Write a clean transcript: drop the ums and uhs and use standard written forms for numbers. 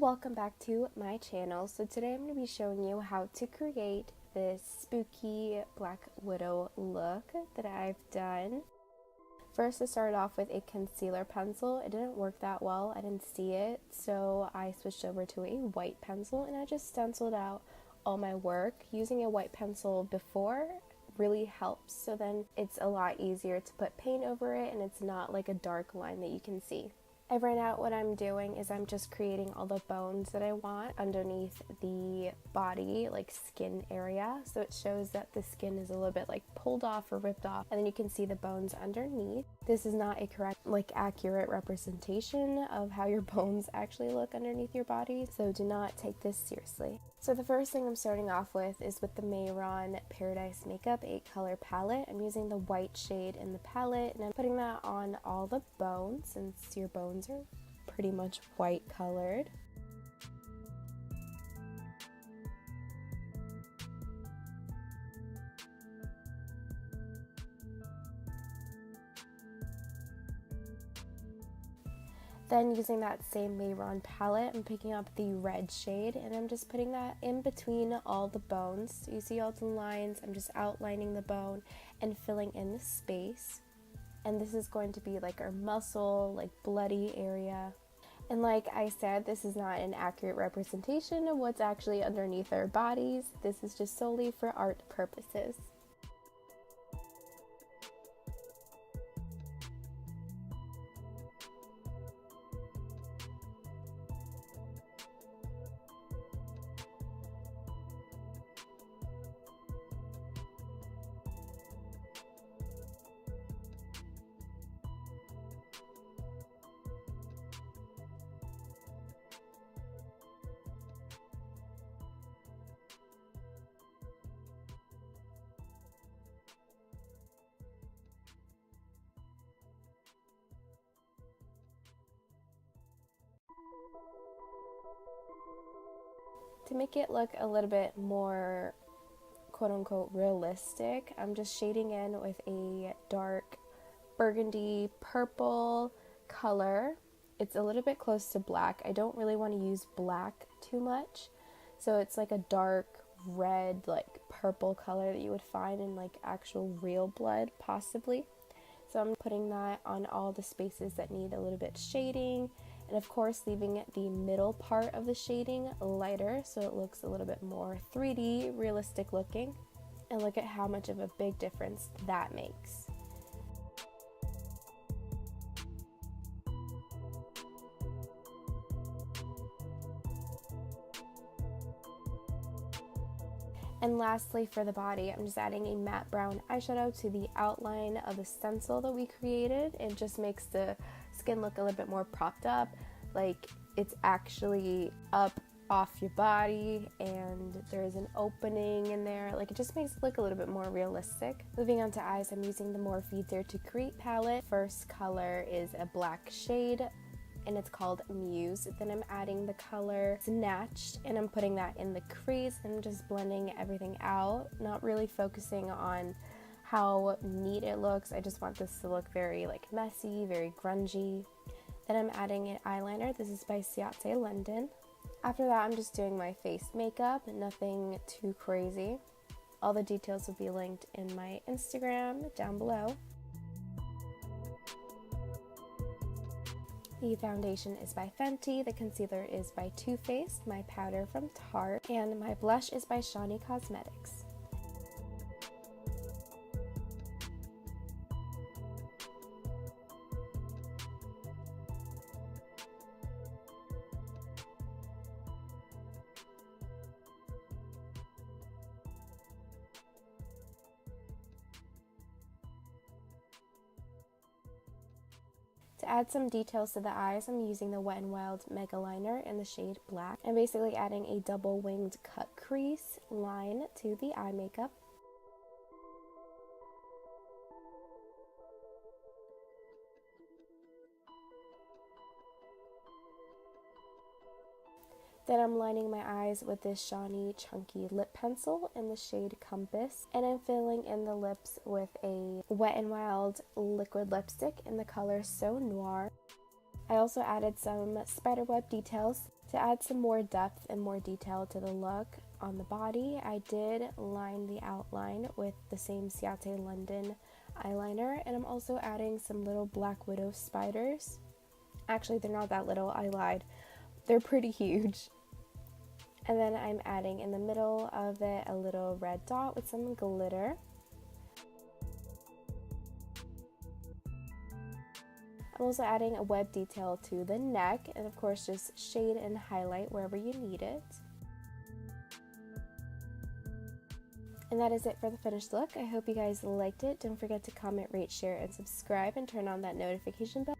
welcome back to my channel. So today I'm going to be showing you how to create this spooky Black Widow look that I've done. First, I started off with a concealer pencil. It didn't work that well. I didn't see it, so I switched over to a white pencil and I just stenciled out all my work. Using a white pencil before really helps, so then it's a lot easier to put paint over it and it's not like a dark line that you can see. Right now what I'm doing is I'm just creating all the bones that I want underneath the body, like skin area, so it shows that the skin is a little bit like pulled off or ripped off, and then you can see the bones underneath. This is not a correct, accurate representation of how your bones actually look underneath your body, so do not take this seriously. So the first thing I'm starting off with is with the Mehron Paradise Makeup 8-color palette. I'm using the white shade in the palette and I'm putting that on all the bones since your bones are pretty much white colored. Then using that same Mehron palette, I'm picking up the red shade and I'm just putting that in between all the bones. So you see all the lines, I'm just outlining the bone and filling in the space. And this is going to be like our muscle, like bloody area. And like I said, this is not an accurate representation of what's actually underneath our bodies. This is just solely for art purposes. To make it look a little bit more quote-unquote realistic, I'm just shading in with a dark burgundy purple color. It's a little bit close to black. I don't really want to use black too much, so it's like a dark red, like purple color that you would find in like actual real blood possibly. So I'm putting that on all the spaces that need a little bit shading, and of course leaving the middle part of the shading lighter so it looks a little bit more 3D realistic looking. And look at how much of a big difference that makes. And lastly, for the body, I'm just adding a matte brown eyeshadow to the outline of the stencil that we created. It just makes the skin look a little bit more propped up, like it's actually up off your body and there's an opening in there. Like, it just makes it look a little bit more realistic. Moving on to eyes, I'm using the Morphe Dare to Create palette. First color is a black shade and it's called Muse. Then I'm adding the color Snatched and I'm putting that in the crease and just blending everything out, not really focusing on how neat it looks. I just want this to look very like messy, very grungy. Then I'm adding an eyeliner. This is by Ciate London. After that, I'm just doing my face makeup, nothing too crazy. All the details will be linked in my Instagram down below. The foundation is by Fenty, the concealer is by Too Faced, my powder from Tarte, and my blush is by Shawnee Cosmetics. To add some details to the eyes, I'm using the Wet n Wild Mega Liner in the shade Black. I'm basically adding a double winged cut crease line to the eye makeup. Then I'm lining my eyes with this Shawnee Chunky Lip Pencil in the shade Compass, and I'm filling in the lips with a Wet n Wild liquid lipstick in the color So Noir. I also added some spiderweb details to add some more depth and more detail to the look. On the body, I did line the outline with the same Ciate London eyeliner, and I'm also adding some little Black Widow spiders. Actually, they're not that little, I lied. They're pretty huge. And then I'm adding in the middle of it a little red dot with some glitter. I'm also adding a web detail to the neck, and of course just shade and highlight wherever you need it. And that is it for the finished look. I hope you guys liked it. Don't forget to comment, rate, share, and subscribe, and turn on that notification bell.